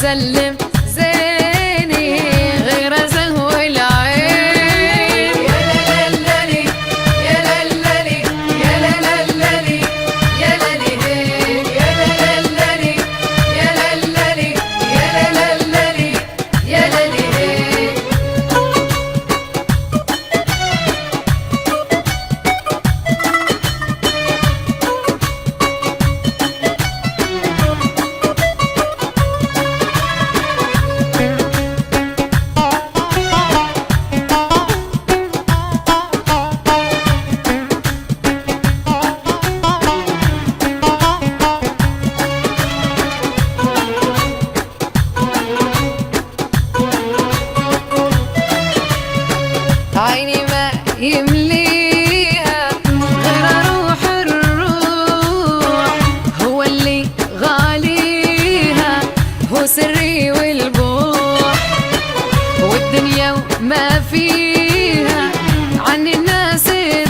سلم زيني غير زهو العين. يا لللي يا لللي يا لللي يا لللي يا لللي يا لللي يا لللي يا لللي. عيني ما يمليها غير روح الروح، هو اللي غاليها هو سري والبوح، والدنيا وما فيها عن الناس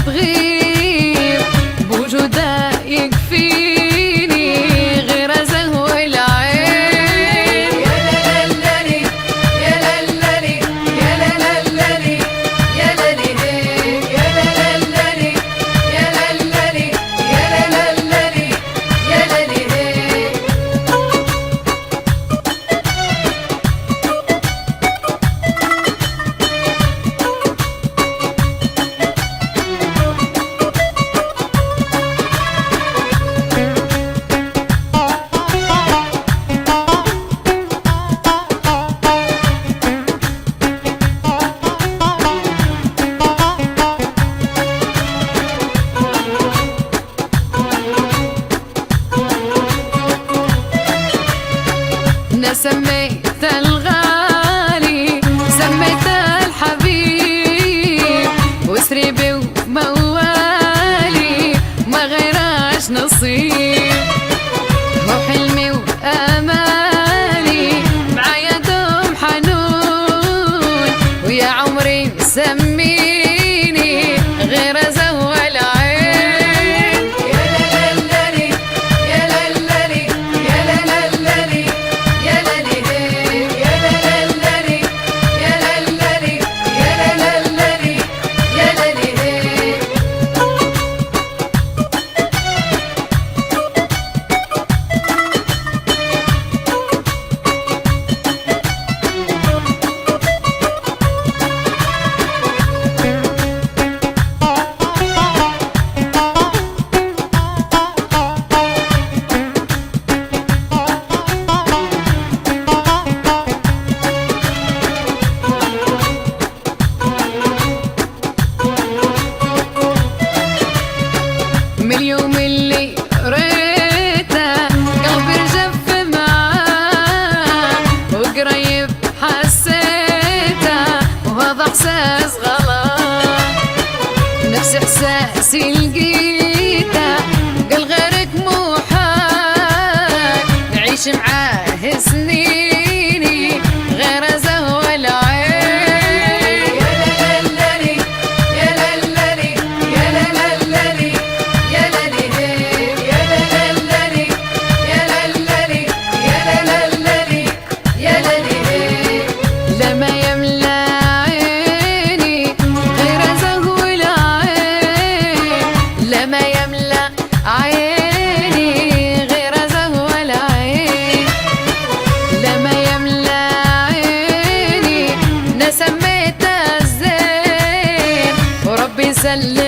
تغيب، بوجودها يكفيني غير زهو العين. يا لللي يا لللي يا لللي يا لللي يا لللي يا لللي يا لللي يا لللي. أنا سميت الغالي سميت الحبيب، وسريبي وموالي ما غيراش نصيب، هو حلمي وآمالي معايا دوم حنون، ويا عمري سميني غير زهو العين. يا لللي يا لللي يا لللي يا لللي يا لللي يا لللي يا لللي يا لللي. من اليوم اللي ريته قلبي رجف معاه، وقريب حسيته وهذا احساس غلط، نفس احساسي لقيته قال غيرك مو حال، نعيش معاه سنيني غير زهو العين. يا لللي يا لللي يا لللي يا لللي يا لللي يا لللي يا لللي يا لللي. لما يملى عيني غير زهو العين، لما يملى عيني غير زهو العين، لما يملى عيني أنا سميته الزين وربي يسلم